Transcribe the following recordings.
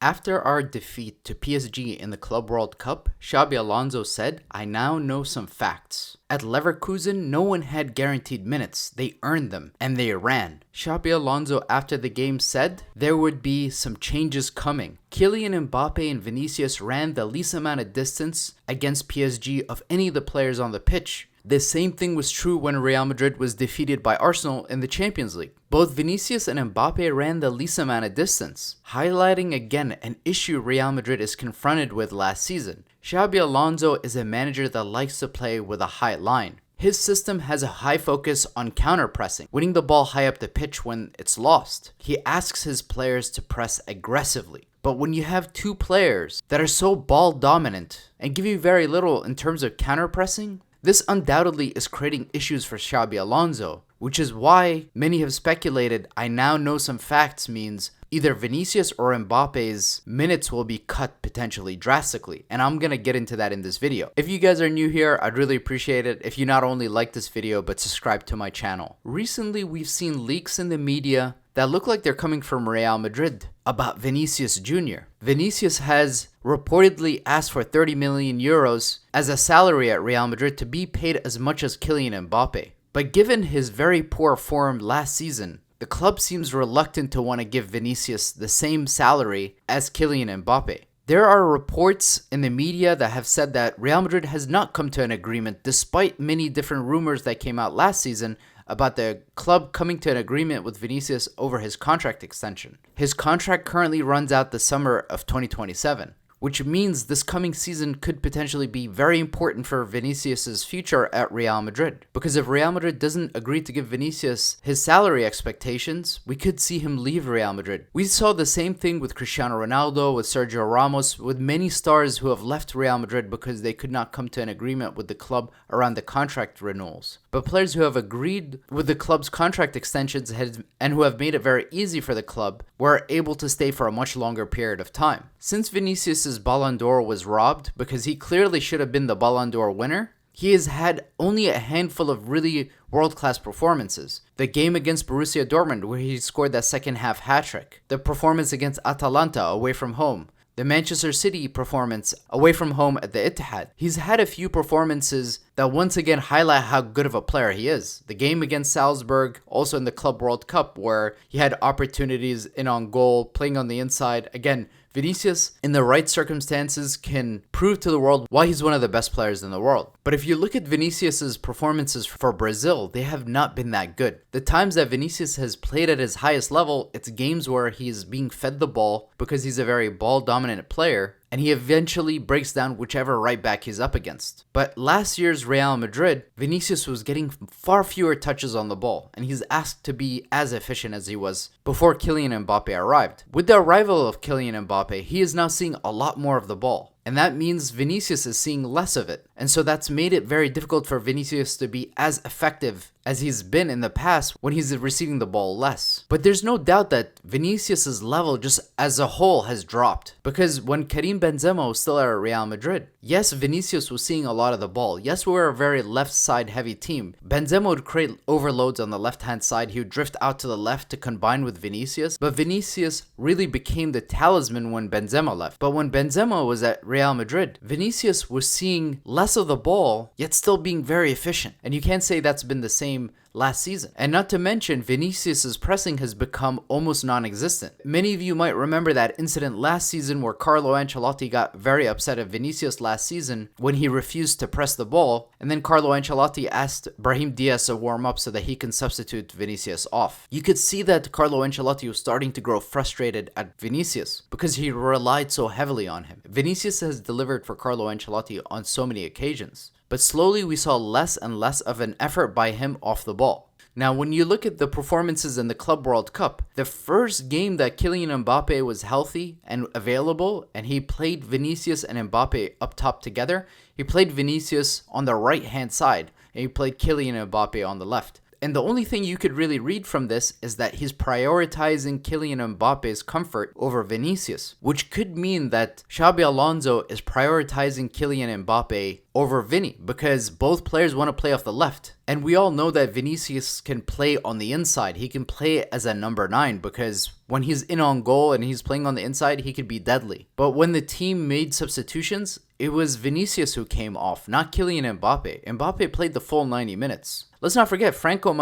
After our defeat to PSG in the Club World Cup, Xabi Alonso said, "I now know some facts. At Leverkusen, no one had guaranteed minutes. They earned them, and they ran." Xabi Alonso after the game said there would be some changes coming. Kylian, Mbappé and Vinícius ran the least amount of distance against PSG of any of the players on the pitch. The same thing was true when Real Madrid was defeated by Arsenal in the Champions League. Both Vinícius and Mbappé ran the least amount of distance, highlighting again an issue Real Madrid is confronted with last season. Xabi Alonso is a manager that likes to play with a high line. His system has a high focus on counter-pressing, winning the ball high up the pitch when it's lost. He asks his players to press aggressively. But when you have two players that are so ball dominant and give you very little in terms of counter-pressing, this undoubtedly is creating issues for Xabi Alonso, which is why many have speculated "I now know some facts" means either Vinícius or Mbappe's minutes will be cut potentially drastically, and I'm gonna get into that in this video. If you guys are new here, I'd really appreciate it if you not only like this video but subscribe to my channel. Recently, we've seen leaks in the media that look like they're coming from Real Madrid about Vinícius Jr. Vinícius has reportedly asked for 30 million euros as a salary at Real Madrid to be paid as much as Kylian Mbappé. But given his very poor form last season, the club seems reluctant to want to give Vinícius the same salary as Kylian Mbappé. There are reports in the media that have said that Real Madrid has not come to an agreement despite many different rumors that came out last season about the club coming to an agreement with Vinícius over his contract extension. His contract currently runs out the summer of 2027, which means this coming season could potentially be very important for Vinícius's future at Real Madrid. Because if Real Madrid doesn't agree to give Vinícius his salary expectations, we could see him leave Real Madrid. We saw the same thing with Cristiano Ronaldo, with Sergio Ramos, with many stars who have left Real Madrid because they could not come to an agreement with the club around the contract renewals. But players who have agreed with the club's contract extensions and who have made it very easy for the club were able to stay for a much longer period of time. Since Vinícius's Ballon d'Or was robbed because he clearly should have been the Ballon d'Or winner, he has had only a handful of really world-class performances. The game against Borussia Dortmund where he scored that second half hat-trick. The performance against Atalanta away from home. The Manchester City performance away from home at the Etihad. He's had a few performances that once again highlight how good of a player he is. The game against Salzburg, also in the Club World Cup, where he had opportunities in on goal, playing on the inside. Again, Vinícius, in the right circumstances, can prove to the world why he's one of the best players in the world. But if you look at Vinícius's performances for Brazil, they have not been that good. The times that Vinícius has played at his highest level, it's games where he's being fed the ball because he's a very ball-dominant player, and he eventually breaks down whichever right back he's up against. But last year's Real Madrid, Vinícius was getting far fewer touches on the ball, and he's asked to be as efficient as he was before Kylian Mbappé arrived. With the arrival of Kylian Mbappé, he is now seeing a lot more of the ball. And that means Vinícius is seeing less of it. And so that's made it very difficult for Vinícius to be as effective as he's been in the past when he's receiving the ball less. But there's no doubt that Vinícius's level just as a whole has dropped. Because when Karim Benzema was still at Real Madrid, yes, Vinícius was seeing a lot of the ball. Yes, we were a very left side heavy team. Benzema would create overloads on the left hand side. He would drift out to the left to combine with Vinícius. But Vinícius really became the talisman when Benzema left. But when Benzema was at Real Madrid, Vinícius was seeing less of the ball, yet still being very efficient. And you can't say that's been the same last season. And not to mention, Vinícius's pressing has become almost non-existent. Many of you might remember that incident last season where Carlo Ancelotti got very upset at Vinícius last season when he refused to press the ball, and then Carlo Ancelotti asked Brahim Diaz to warm up so that he can substitute Vinícius off. You could see that Carlo Ancelotti was starting to grow frustrated at Vinícius because he relied so heavily on him. Vinícius has delivered for Carlo Ancelotti on so many occasions. But slowly we saw less and less of an effort by him off the ball. Now, when you look at the performances in the Club World Cup, the first game that Kylian Mbappé was healthy and available, and he played Vinícius and Mbappé up top together, he played Vinícius on the right-hand side, and he played Kylian Mbappé on the left. And the only thing you could really read from this is that he's prioritizing Kylian Mbappe's comfort over Vinícius, which could mean that Xabi Alonso is prioritizing Kylian Mbappé over Vini because both players want to play off the left. And we all know that Vinícius can play on the inside. He can play as a number 9 because when he's in on goal and he's playing on the inside, he could be deadly. But when the team made substitutions, it was Vinícius who came off, not Kylian Mbappé. Mbappé played the full 90 minutes. Let's not forget, Franco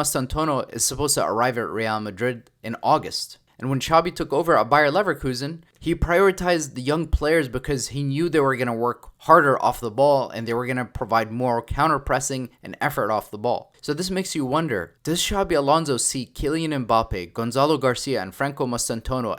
is supposed to arrive at Real Madrid in August. And when Xabi took over at Bayer Leverkusen, he prioritized the young players because he knew they were going to work harder off the ball and they were going to provide more counter pressing and effort off the ball. So this makes you wonder, does Xabi Alonso see Kylian Mbappé, Gonzalo Garcia, and Franco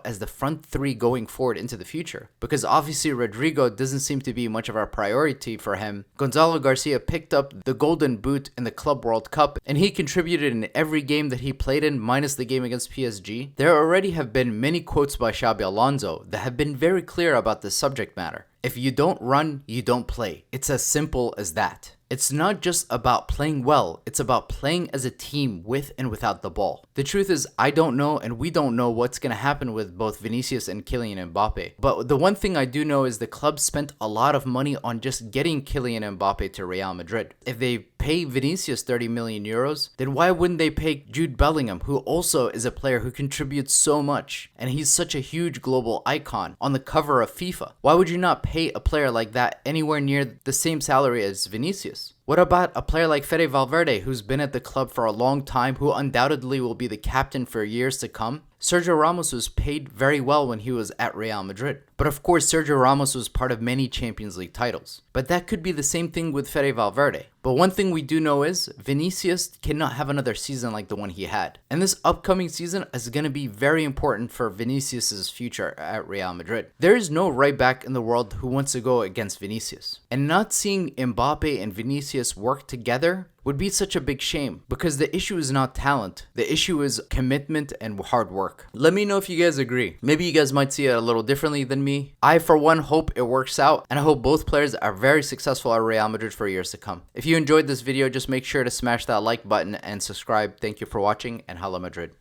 as the front 3 going forward into the future? Because obviously Rodrigo doesn't seem to be much of a priority for him. Gonzalo Garcia picked up the Golden Boot in the Club World Cup and he contributed in every game that he played in minus the game against PSG. There already have been many quotes by Xabi Alonso that have been very clear about this subject matter. If you don't run, you don't play. It's as simple as that. It's not just about playing well, it's about playing as a team with and without the ball. The truth is, I don't know and we don't know what's going to happen with both Vinícius and Kylian Mbappé. But the one thing I do know is the club spent a lot of money on just getting Kylian Mbappé to Real Madrid. If they pay Vinícius 30 million euros, then why wouldn't they pay Jude Bellingham, who also is a player who contributes so much, and he's such a huge global icon on the cover of FIFA? Why would you not pay a player like that anywhere near the same salary as Vinícius? What about a player like Fede Valverde, who's been at the club for a long time, who undoubtedly will be the captain for years to come? Sergio Ramos was paid very well when he was at Real Madrid. But of course, Sergio Ramos was part of many Champions League titles. But that could be the same thing with Fede Valverde. But one thing we do know is Vinícius cannot have another season like the one he had. And this upcoming season is going to be very important for Vinícius' future at Real Madrid. There is no right back in the world who wants to go against Vinícius. And not seeing Mbappé and Vinícius work together would be such a big shame because the issue is not talent. The issue is commitment and hard work. Let me know if you guys agree. Maybe you guys might see it a little differently than me. I, for one, hope it works out and I hope both players are very successful at Real Madrid for years to come. If you enjoyed this video, just make sure to smash that like button and subscribe. Thank you for watching and Hala Madrid.